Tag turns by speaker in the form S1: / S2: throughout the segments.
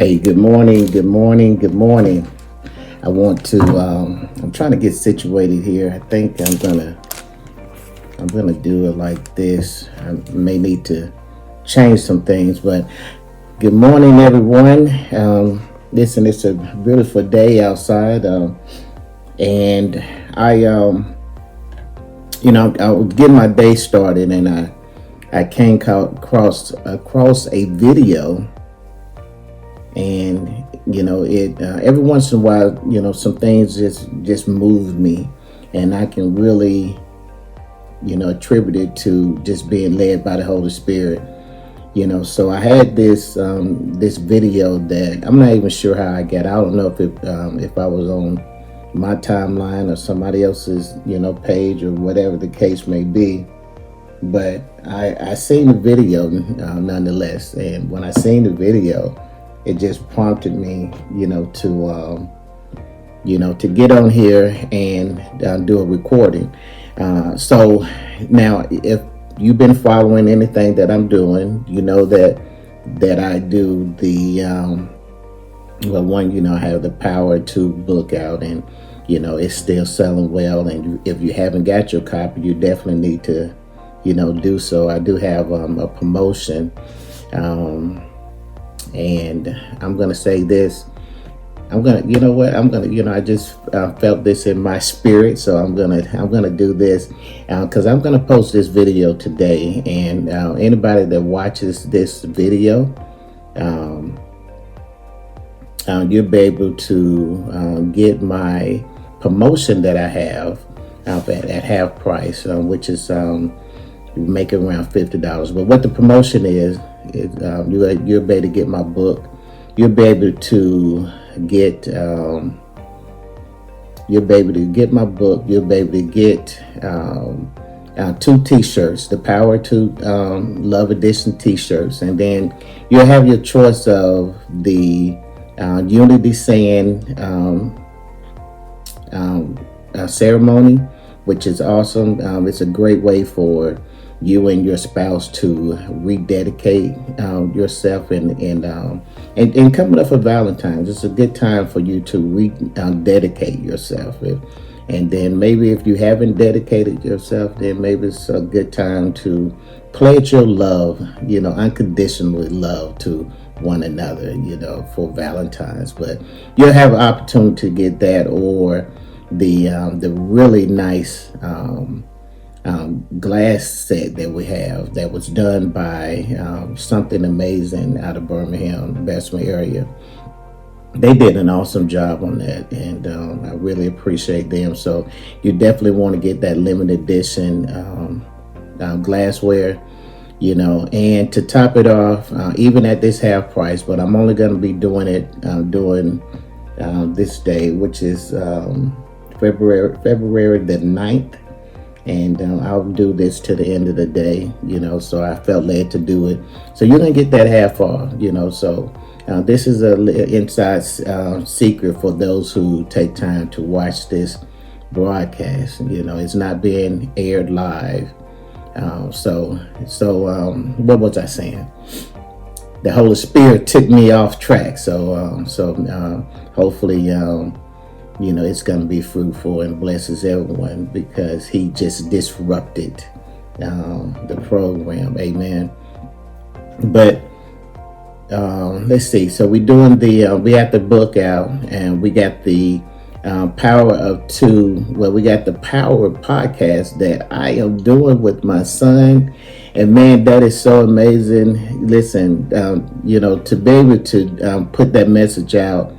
S1: Hey, good morning, good morning, good morning. I want to, I'm trying to get situated here. I think I'm gonna do it like this. I may need to change some things, but good morning, everyone. Listen, it's a beautiful day outside, and I was getting my day started, and I came across a video, and it every once in a while, some things just move me, and I can really attribute it to just being led by the Holy Spirit. So I had this video that I'm not even sure how I got. I don't know if I was on my timeline or somebody else's page or whatever the case may be, but I seen the video nonetheless. And when I seen the video, it just prompted me to get on here and do a recording. So now, if you've been following anything that I'm doing, you know that I do the well, one, I have the Power to book out, and it's still selling well. And if you haven't got your copy, you definitely need to do so. I do have a promotion, and I'm gonna say this. I just felt this in my spirit, so I'm gonna do this, because I'm gonna post this video today, and anybody that watches this video, you'll be able to get my promotion that I have at half price, which is make it around $50. But what the promotion is you'll be able to get my book. You'll be able to get my book. You'll be able to get two t-shirts, the Power to Love Edition t-shirts, and then you'll have your choice of the Unity Sand ceremony, which is awesome. It's a great way for you and your spouse to rededicate yourself, and coming up for Valentine's, it's a good time for you to rededicate yourself. And then maybe if you haven't dedicated yourself, then maybe it's a good time to pledge your love, unconditionally love to one another, for Valentine's. But you'll have an opportunity to get that, or the really nice glass set that we have, that was done by something amazing out of Birmingham, Bessemer area. They did an awesome job on that, and I really appreciate them. So you definitely want to get that limited edition glassware, and to top it off, even at this half price, but I'm only going to be doing it during this day, which is February the 9th. And I'll do this to the end of the day, so I felt led to do it. So you're going to get that half off, so this is an inside secret for those who take time to watch this broadcast. It's not being aired live. So what was I saying? The Holy Spirit took me off track. So hopefully, it's going to be fruitful and blesses everyone, because he just disrupted the program. Amen. But let's see. So we're doing we got the book out, and we got the Power of Two. Well, we got the Power podcast that I am doing with my son. And man, that is so amazing. Listen, to be able to put that message out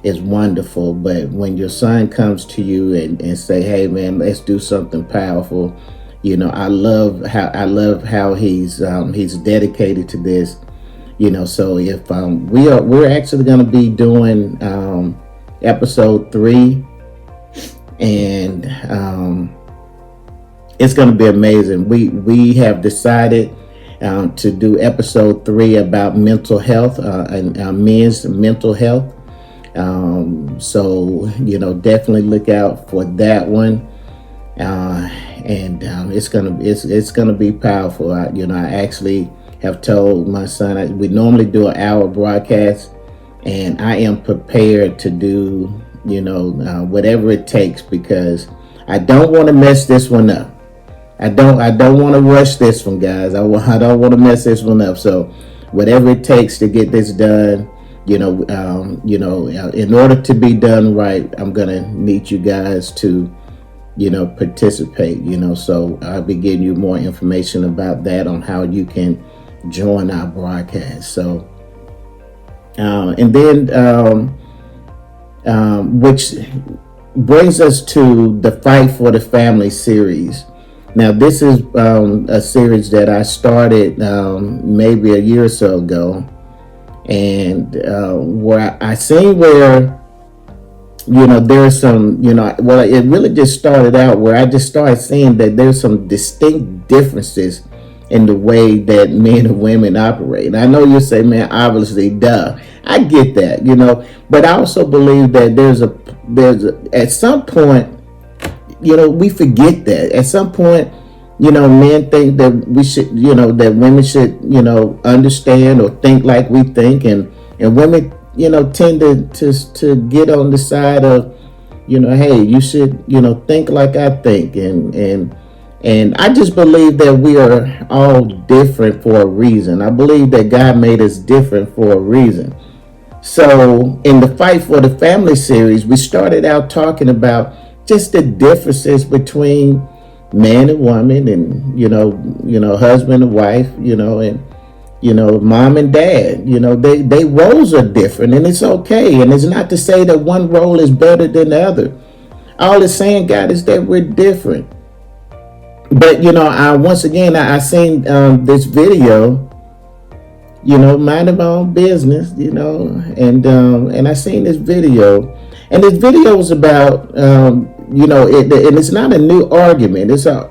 S1: is wonderful, but when your son comes to you and say, "Hey, man, let's do something powerful," I love how he's dedicated to this. So if we're actually going to be doing episode 3, and it's going to be amazing. We have decided to do episode 3 about mental health and men's mental health. So definitely look out for that one, and it's gonna be powerful. I actually have told my son, we normally do an hour broadcast, and I am prepared to do, whatever it takes, because I don't want to mess this one up. I don't want to rush this one, guys. I don't want to mess this one up. So whatever it takes to get this done, in order to be done right, I'm gonna need you guys to, participate. So I'll be giving you more information about that on how you can join our broadcast. So, and then, which brings us to the Fight for the Family series. Now, this is a series that I started maybe a year or so ago, and where I seen where, there's some, well, it really just started out where I just started seeing that there's some distinct differences in the way that men and women operate. And I know you say, man, obviously, duh. I get that, but I also believe that there's at some point, we forget that. At some point, men think that we should, that women should, understand or think like we think, and women, tend to get on the side of, hey, you should, think like I think, and I just believe that we are all different for a reason. I believe that God made us different for a reason. So in the Fight for the Family series, we started out talking about just the differences between man and woman, and husband and wife, and mom and dad. They roles are different, and it's okay. And it's not to say that one role is better than the other. All it's saying, God, is that we're different. But I seen this video, minding my own business, and I seen this video, and this video was about, and it's not a new argument. It's a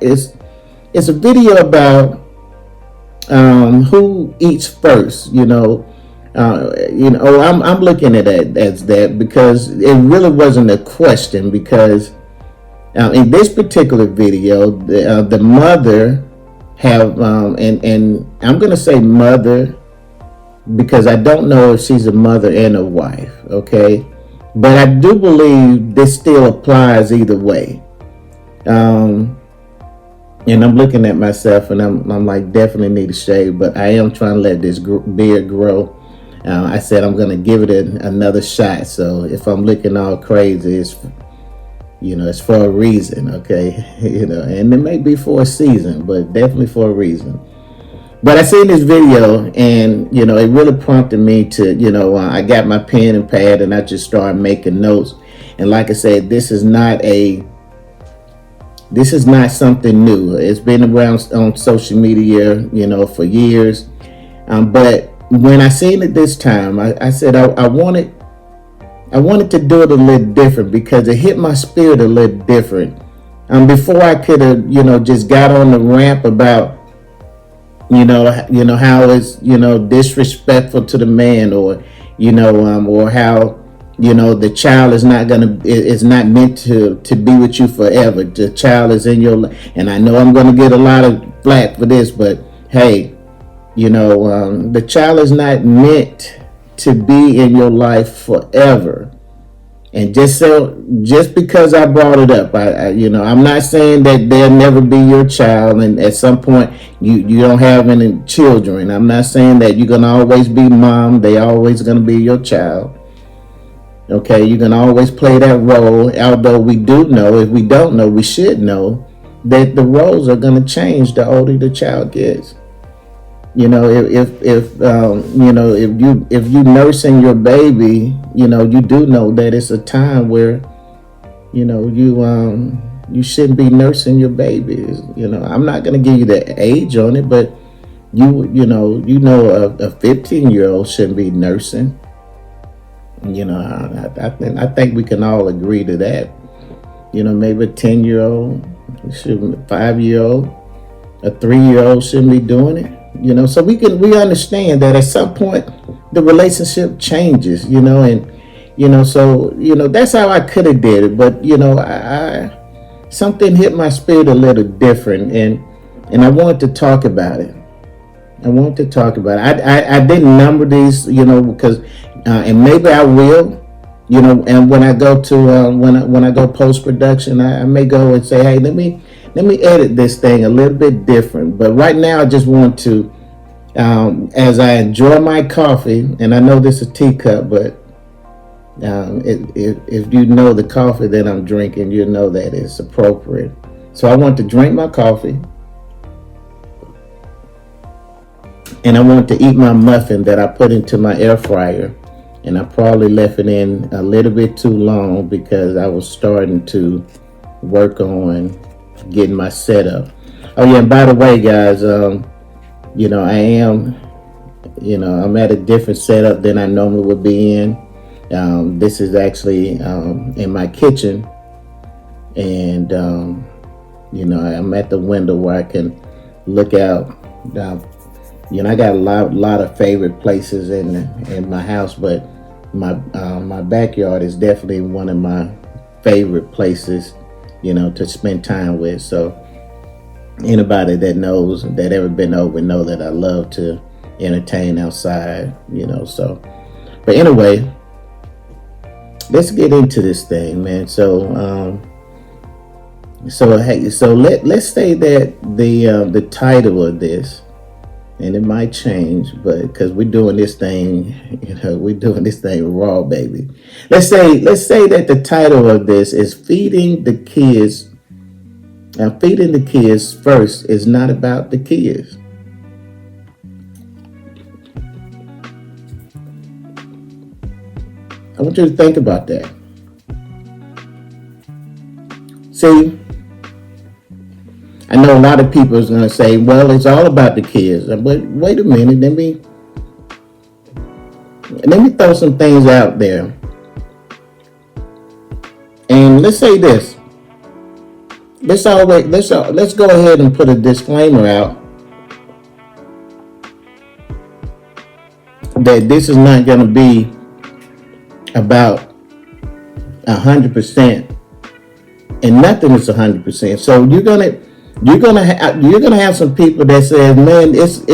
S1: video about who eats first. I'm looking at it as that, because it really wasn't a question, because in this particular video, the mother have, and I'm going to say mother, because I don't know if she's a mother and a wife, okay? But I do believe this still applies either way. And I'm looking at myself, and I'm like, definitely need a shave, but I am trying to let this beard grow. I said I'm going to give it another shot. So if I'm looking all crazy, it's for a reason, okay? And it may be for a season, but definitely for a reason. But I seen this video, and it really prompted me to, I got my pen and pad, and I just started making notes. And like I said, this is not something new. It's been around on social media, for years. But when I seen it this time, I said I wanted to do it a little different, because it hit my spirit a little different. Before I could have, just got on the ramp about, how it's, disrespectful to the man, or, or how, the child is not meant to be with you forever. The child is in your life. And I know I'm going to get a lot of flack for this, but hey, the child is not meant to be in your life forever. And just because I brought it up, I'm not saying that they'll never be your child, and at some point you don't have any children. I'm not saying that you're gonna always be mom. They always gonna be your child. Okay, you can always play that role. Although we do know, if we don't know, we should know that the roles are gonna change the older the child gets. If you nursing your baby, you do know that it's a time where, you shouldn't be nursing your baby. I'm not gonna give you the age on it, but a 15-year-old shouldn't be nursing. I think we can all agree to that. Maybe a 10-year-old, 5-year-old, a 3-year-old shouldn't be doing it. So we understand that at some point the relationship changes, so that's how I could have did it, but I something hit my spirit a little different, and I wanted to talk about it. I didn't number these, because and maybe I will, and when I go to when I go post production, I may go and say, hey, let me edit this thing a little bit different. But right now, I just want to, as I enjoy my coffee, and I know this is a teacup, but if you know the coffee that I'm drinking, you know that it's appropriate. So I want to drink my coffee, and I want to eat my muffin that I put into my air fryer. And I probably left it in a little bit too long because I was starting to work on getting my setup. Oh yeah, and by the way, guys, I am, I'm at a different setup than I normally would be in. This is actually in my kitchen, and I'm at the window where I can look out. I got a lot of favorite places in my house, but my backyard is definitely one of my favorite places, to spend time with. So anybody that ever been over know that I love to entertain outside, so. But anyway, let's get into this thing, man. So let's say that the title of this, and it might change, but because we're doing this thing, raw, baby. Let's say that the title of this is feeding the kids. Now, feeding the kids first is not about the kids. I want you to think about that. See, I know a lot of people is going to say, well, it's all about the kids. But wait a minute, let me throw some things out there. And let's say this. Let's go ahead and put a disclaimer out that this is not going to be about 100%, and nothing is 100%. So you're gonna have some people that say, man, it is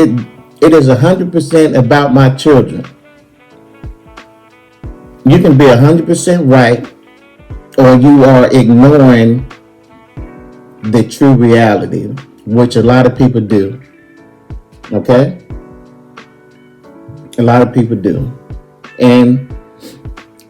S1: 100% about my children. You can be 100% right, or you are ignoring the true reality, which a lot of people do. Okay? A lot of people do. And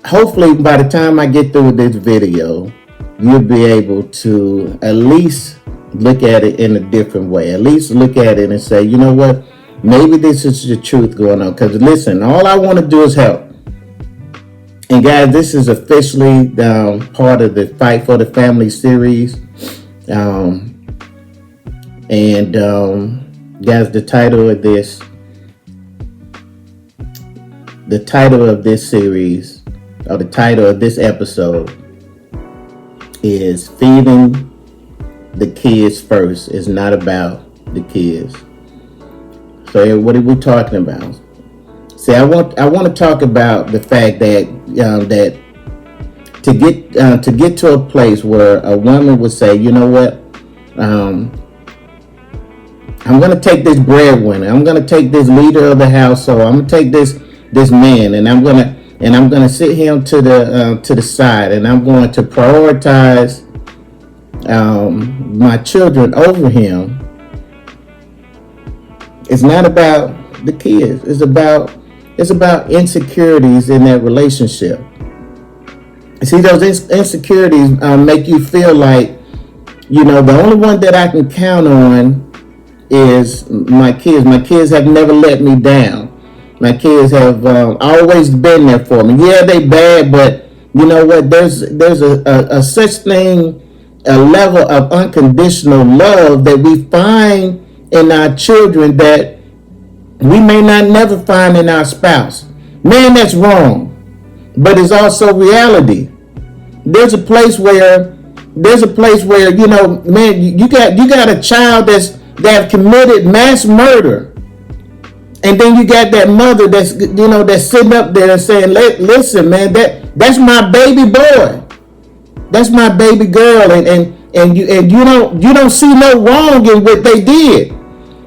S1: hopefully by the time I get through this video, you'll be able to at least look at it in a different way. At least look at it and say, you know what? Maybe this is the truth going on. Because listen, all I want to do is help. And guys, this is officially part of the Fight for the Family series. Guys, the title of this series, or the title of this episode, is Feeding the Kids First. It's not about the kids. So what are we talking about? See, I want to talk about the fact that that to get to a place where a woman would say, you know what, I'm going to take this breadwinner, I'm going to take this leader of the household, I'm going to take this man, and I'm going to sit him to the side, and I'm going to prioritize my children over him. It's not about the kids. It's about insecurities in that relationship. See, those insecurities make you feel like, the only one that I can count on is my kids. My kids have never let me down. My kids have always been there for me. Yeah, they bad, but you know what? There's a such thing, a level of unconditional love that we find in our children that we may not never find in our spouse. Man, that's wrong, but it's also reality. There's a place where man, you got a child that committed mass murder. And then you got that mother that's sitting up there and saying, listen, man, that's my baby boy. That's my baby girl. And you don't see no wrong in what they did.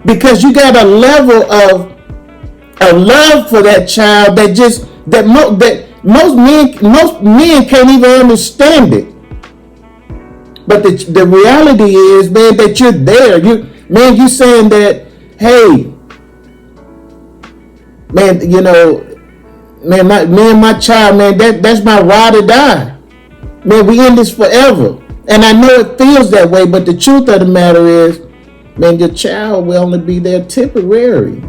S1: Because you got a level of love for that child that that most men can't even understand it. But the reality is, man, that you're there. You saying that, hey, man, man, me and my child, man, that's my ride or die. Man, we in this forever. And I know it feels that way, but the truth of the matter is, man, your child will only be there temporary.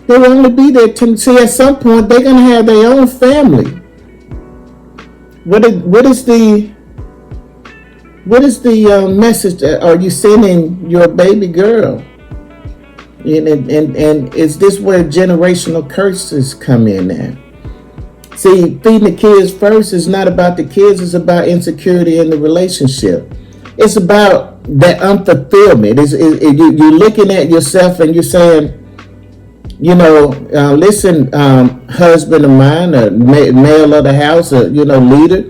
S1: They will only be there see, at some point they're gonna have their own family. What is the message that are you sending your baby girl? And is this where generational curses come in now? See, feeding the kids first is not about the kids, it's about insecurity in the relationship. It's about that unfulfillment. You're looking at yourself and you're saying, listen, husband of mine, or male of the house, or, leader,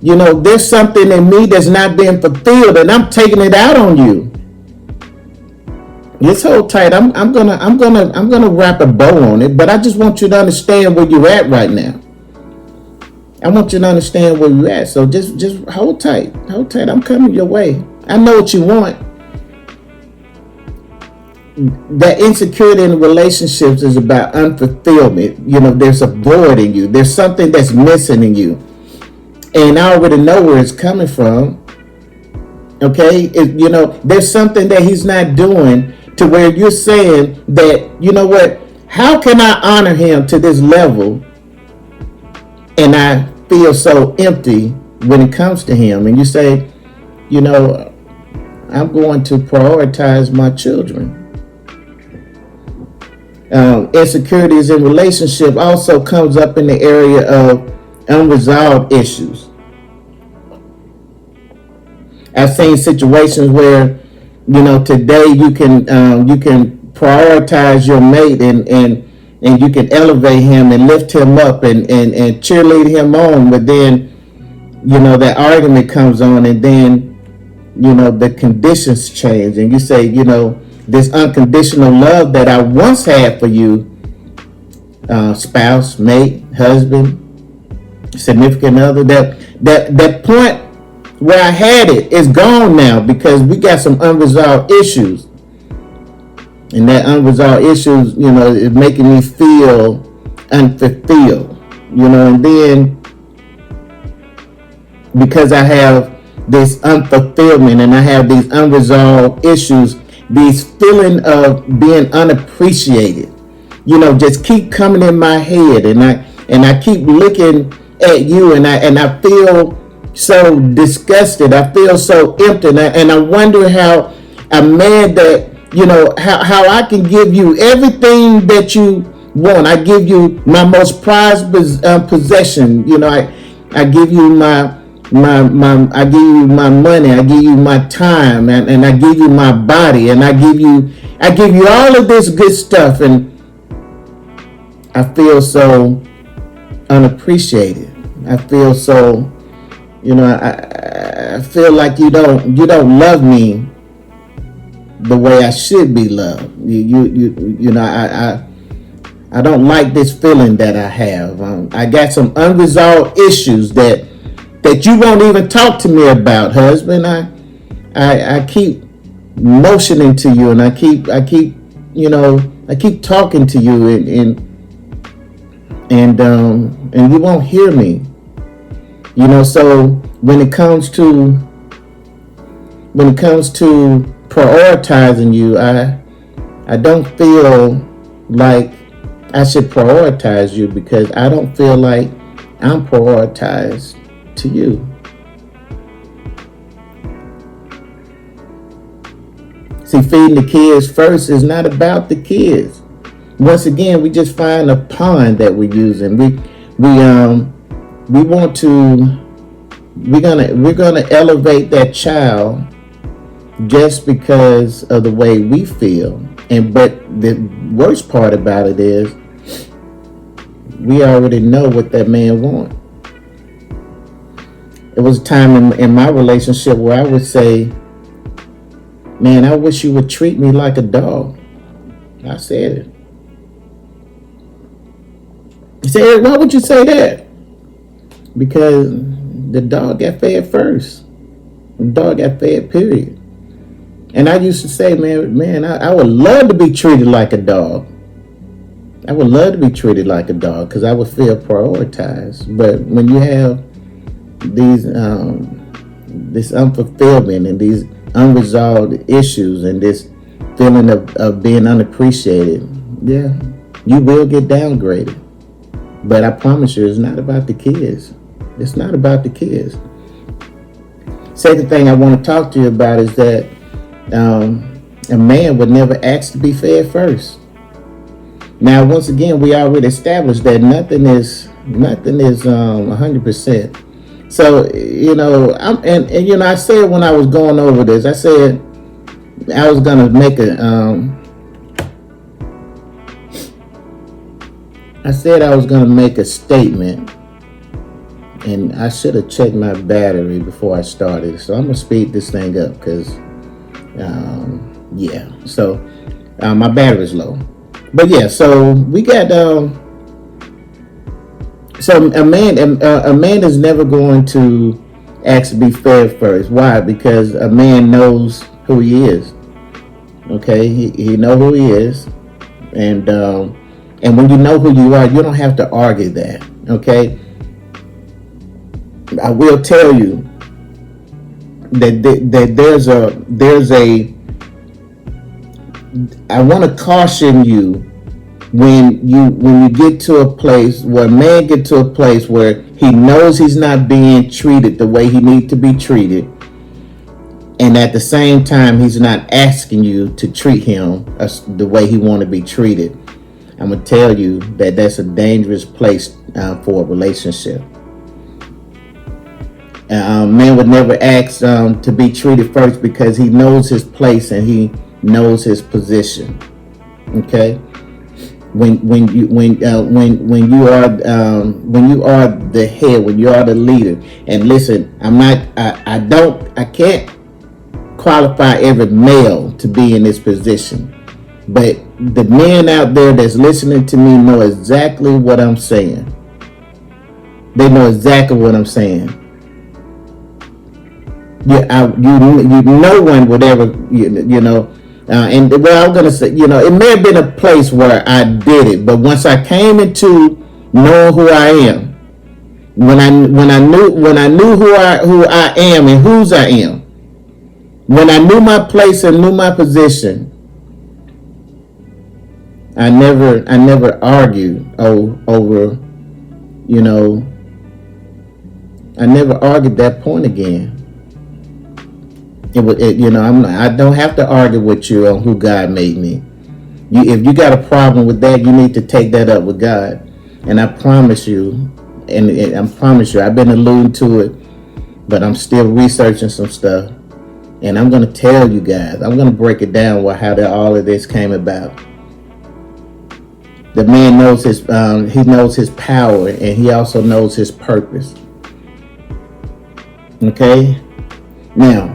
S1: there's something in me that's not being fulfilled and I'm taking it out on you. Just hold tight. I'm gonna wrap a bow on it, but I just want you to understand where you're at right now. I want you to understand where you're at. So just hold tight. Hold tight. I'm coming your way. I know what you want. That insecurity in relationships is about unfulfillment. There's a void in you. There's something that's missing in you. And I already know where it's coming from. Okay? There's something that he's not doing to where you're saying that, you know what? How can I honor him to this level? And I feel so empty when it comes to him. And you say, I'm going to prioritize my children. Insecurities in relationship also comes up in the area of unresolved issues. I've seen situations where, today you can prioritize your mate and you can elevate him and lift him up and cheerlead him on, but then, that argument comes on and then, the conditions change and you say, this unconditional love that I once had for you, spouse, mate, husband, significant other, that point where I had it is gone now because we got some unresolved issues. And that unresolved issues, is making me feel unfulfilled. And then because I have this unfulfillment and I have these unresolved issues, these feeling of being unappreciated, just keep coming in my head, and I keep looking at you, and I feel so disgusted. I feel so empty, and I wonder how a man that how I can give you everything that you want. I give you my most prized possession. I give you my I give you my money. I give you my time, and I give you my body, and I give you all of this good stuff, and I feel so unappreciated. I feel so, I feel like you don't love me the way I should be loved. I don't like this feeling that I have. I got some unresolved issues that you won't even talk to me about, husband. I keep motioning to you, and I keep talking to you, and you won't hear me. So when it comes to prioritizing you, I don't feel like I should prioritize you because I don't feel like I'm prioritized to you. See, feeding the kids first is not about the kids. Once again, we just find a pond that we're using. We're gonna elevate that child just because of the way we feel. But the worst part about it is we already know what that man wants. It was a time in my relationship where I would say, man, I wish you would treat me like a dog. I said it. You say, Eric, why would you say that? Because the dog got fed first. The dog got fed, period. And I used to say, I would love to be treated like a dog. I would love to be treated like a dog because I would feel prioritized. But when you have these this unfulfillment and these unresolved issues and this feeling of being unappreciated, yeah, you will get downgraded. But I promise you, it's not about the kids. It's not about the kids. Second thing I want to talk to you about is that a man would never ask to be fed first. Now, once again, we already established that nothing is 100%. So, I said when I was going over this, I said I was gonna make a statement, and I should have checked my battery before I started. So I'm gonna speed this thing up because, So my battery's low. But yeah, so we got so a man is never going to ask to be fed first. Why? Because a man knows who he is. Okay, he know who he is, and when you know who you are, you don't have to argue that. Okay, I will tell you that there's a I want to caution you when you get to a place where a man get to a place where he knows he's not being treated the way he needs to be treated, and at the same time he's not asking you to treat him the way he want to be treated. I'm gonna tell you that that's a dangerous place for a relationship. Man would never ask to be treated first because he knows his place and he knows his position. Okay, when you are the head, when you are the leader, and listen, I can't qualify every male to be in this position, but the men out there that's listening to me know exactly what I'm saying. They know exactly what I'm saying. No one would ever, and what I'm gonna say, it may have been a place where I did it, but once I came into knowing who I am, when I knew who I am and whose I am, when I knew my place and knew my position, I never argued over, I never argued that point again. I don't have to argue with you on who God made me. If you got a problem with that, you need to take that up with God. And I promise you, I've been alluding to it, but I'm still researching some stuff. And I'm going to tell you guys, I'm going to break it down how all of this came about. The man knows he knows his power, and he also knows his purpose. Okay? Now,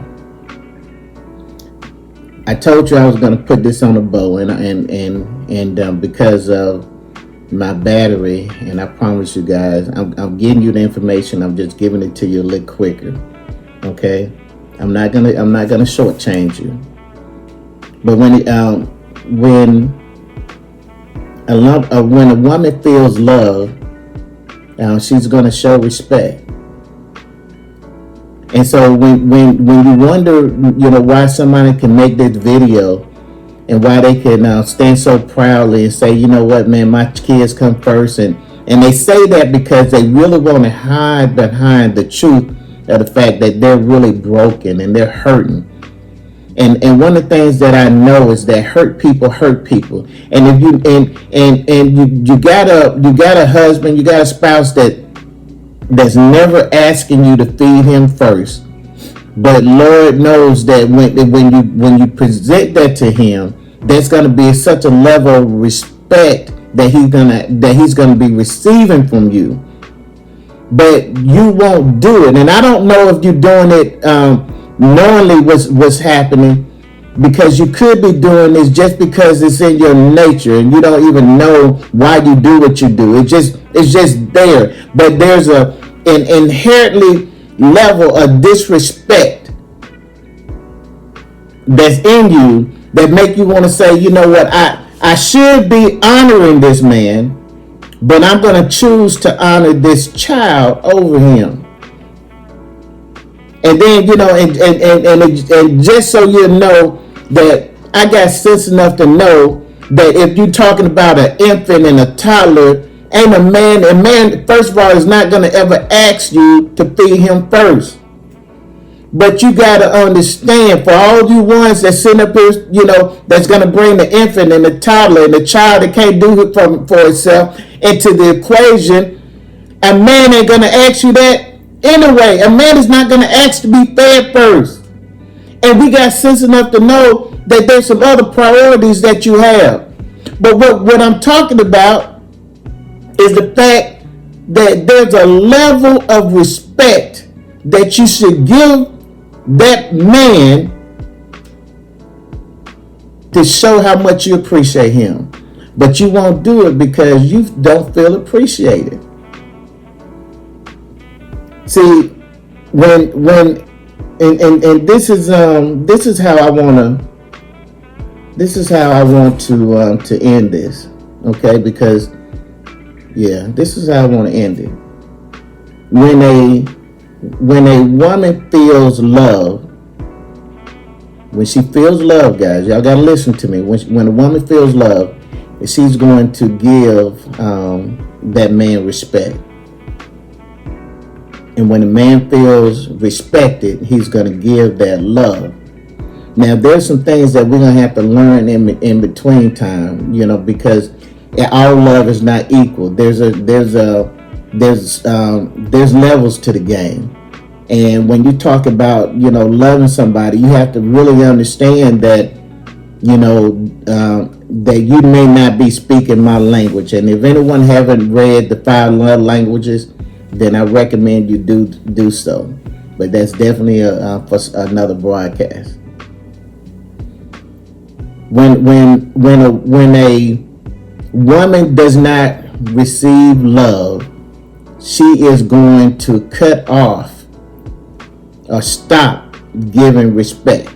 S1: I told you I was going to put this on a bow, and because of my battery, and I promise you guys, I'm getting you the information. I'm just giving it to you a little quicker. Okay, I'm not gonna shortchange you. But when a woman feels love, she's gonna show respect. And so when you wonder, why somebody can make this video and why they can stand so proudly and say, you know what, man, my kids come first. And they say that because they really want to hide behind the truth of the fact that they're really broken and they're hurting. And one of the things that I know is that hurt people. And if you got a husband, you got a spouse that's never asking you to feed him first, but Lord knows that when you present that to him, there's going to be such a level of respect that he's gonna be receiving from you, but you won't do it. And I don't know if you're doing it knowingly what's happening, because you could be doing this just because it's in your nature and you don't even know why you do what you do. It's just there. But there's an inherently level of disrespect that's in you that make you want to say, you know what, I should be honoring this man, but I'm going to choose to honor this child over him. And then, and just so you know that I got sense enough to know that if you're talking about an infant and a toddler, ain't a man, first of all, is not going to ever ask you to feed him first. But you got to understand, for all you ones that sit up here, that's going to bring the infant and the toddler and the child that can't do it for itself into the equation, a man ain't going to ask you that. Anyway, a man is not going to ask to be fed first. And we got sense enough to know that there's some other priorities that you have. But what I'm talking about is the fact that there's a level of respect that you should give that man to show how much you appreciate him. But you won't do it because you don't feel appreciated. See, when this is how I want to end this, okay? Because this is how I want to end it. When a woman feels love, when she feels love, guys, y'all gotta listen to me. When a woman feels love, she's going to give that man respect. And when a man feels respected, he's going to give that love. Now, there's some things that we're going to have to learn in between time, because our love is not equal. There's levels to the game. And when you talk about, loving somebody, you have to really understand that, that you may not be speaking my language. And if anyone haven't read the 5 love languages, then I recommend you do so. But that's definitely for another broadcast. When a woman does not receive love, she is going to cut off or stop giving respect.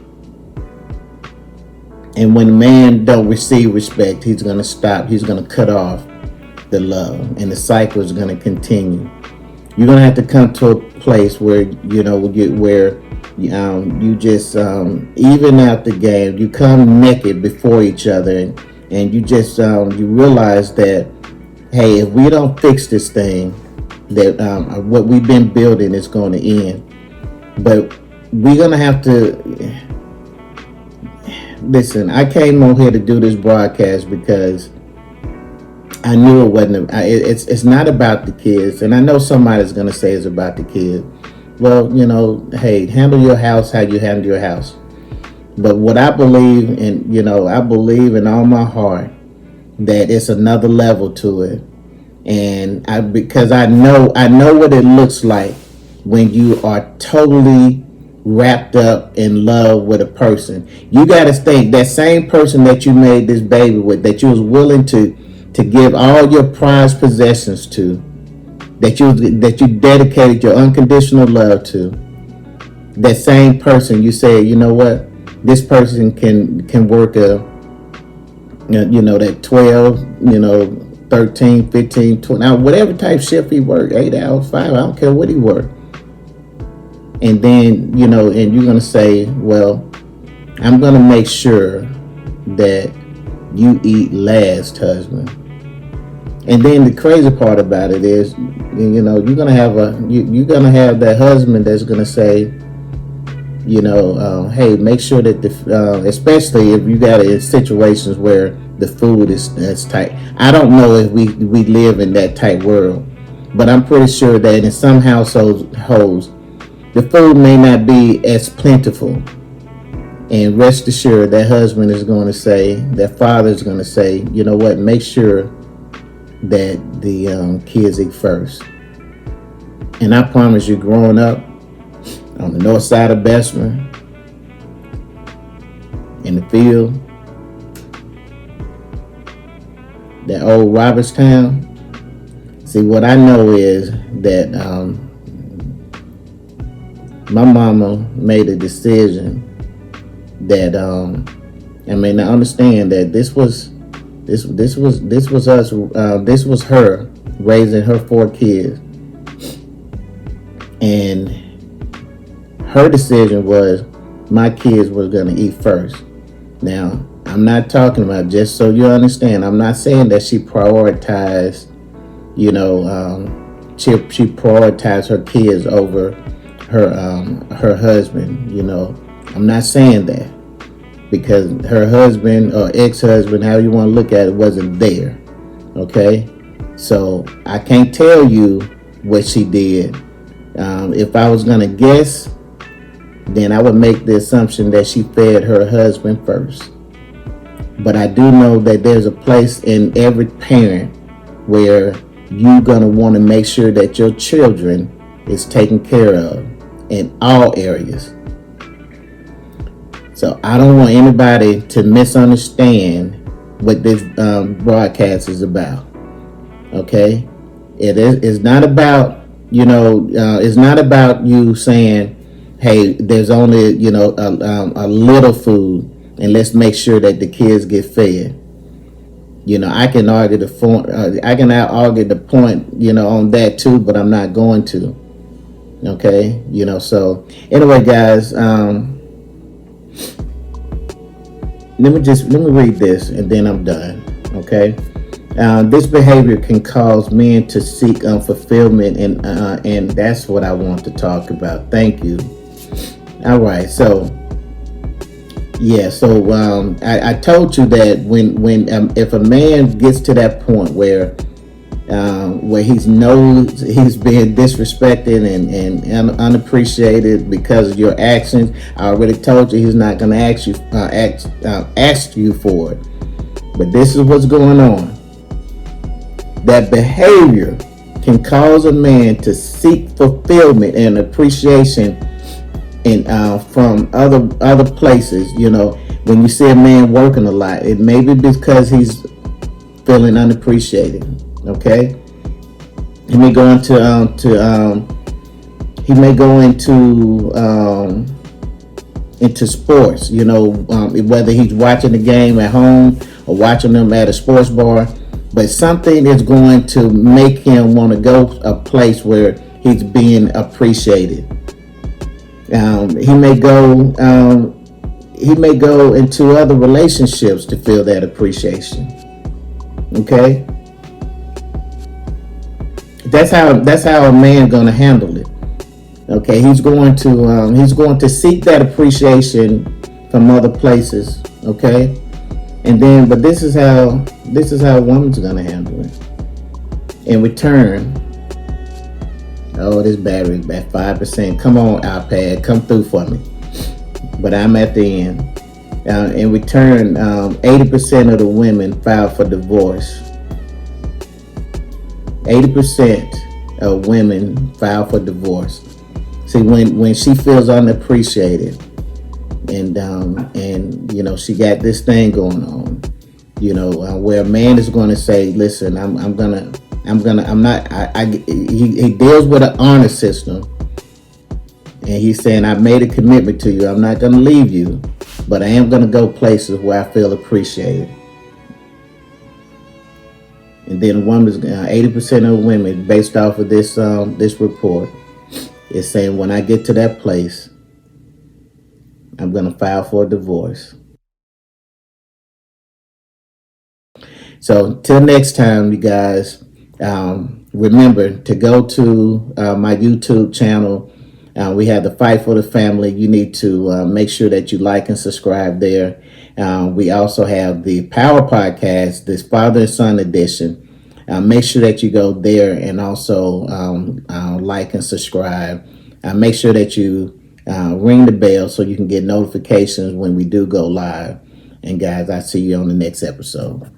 S1: And when a man don't receive respect, he's going to stop. He's going to cut off the love, and the cycle is going to continue. You're gonna have to come to a place where you just even out the game. You come naked before each other, and you just you realize that, hey, if we don't fix this thing, that what we've been building is going to end. But we're gonna have to listen. I came on here to do this broadcast because I knew it wasn't. It's not about the kids, and I know somebody's gonna say it's about the kids. Well, hey, handle your house how you handle your house. But what I believe, and I believe in all my heart that it's another level to it, and because I know what it looks like when you are totally wrapped up in love with a person. You got to think that same person that you made this baby with, that you was willing to give all your prized possessions to, that you dedicated your unconditional love to, that same person you said, you know what, this person can work that 12, 13, 15, 20, now whatever type shift he worked, 8 hours, 5, I don't care what he worked. And then, and you're going to say, well, I'm going to make sure that you eat last, husband. And then the crazy part about it is, you're gonna have that husband that's gonna say, hey, make sure that especially if you got it in situations where the food is tight. I don't know if we live in that tight world, but I'm pretty sure that in some households, the food may not be as plentiful. And rest assured, that husband is going to say, that father is going to say, you know what, make sure that the kids eat first. And I promise you, growing up on the north side of Bessemer, in in the field, that old Robertstown. See, what I know is that my mama made a decision that I mean, I understand that this was us. This was her raising her 4 kids, and her decision was my kids were going to eat first. Now, I'm not talking about, just so you understand, I'm not saying that she prioritized, she prioritized her kids over her husband. I'm not saying that, because her husband or ex-husband, however you want to look at it, wasn't there. Okay, so I can't tell you what she did. If I was gonna guess, then I would make the assumption that she fed her husband first. But I do know that there's a place in every parent where you're gonna want to make sure that your children is taken care of in all areas. So I don't want anybody to misunderstand what this broadcast is about. Okay, it's not about it's not about you saying, hey, there's only a little food, and let's make sure that the kids get fed. I can argue the point. I can argue the point, on that too, but I'm not going to. Okay, So anyway, guys, let me read this, and then I'm done. Okay. This behavior can cause men to seek fulfillment, and that's what I want to talk about. Thank you. All right, so yeah, so I told you that when if a man gets to that point where he knows he's being disrespected and unappreciated because of your actions, I already told you he's not going to ask you for it. But this is what's going on. That behavior can cause a man to seek fulfillment and appreciation from other places. When you see a man working a lot, it may be because he's feeling unappreciated. Okay, he may go into sports. Whether he's watching the game at home or watching them at a sports bar. But something is going to make him want to go a place where he's being appreciated. He may go into other relationships to feel that appreciation. Okay, that's how a man gonna handle it. Okay, he's going to seek that appreciation from other places. Okay. And then, but this is how a woman's gonna handle it. In return, this battery's at 5%. Come on, iPad, come through for me. But I'm at the end. In return, 80% of the women file for divorce. 80% of women file for divorce. See, when she feels unappreciated, and she got this thing going on, where a man is going to say, listen, he deals with an honor system, and he's saying, I made a commitment to you, I'm not going to leave you, but I am going to go places where I feel appreciated. And then 80% of women, based off of this report, is saying, when I get to that place, I'm going to file for a divorce. So till next time, you guys, remember to go to my YouTube channel. We have the Fight for the Family. You need to make sure that you like and subscribe there. We also have the Power Podcast, this Father and Son edition. Make sure that you go there and also like and subscribe. Make sure that you ring the bell so you can get notifications when we do go live. And guys, I'll see you on the next episode.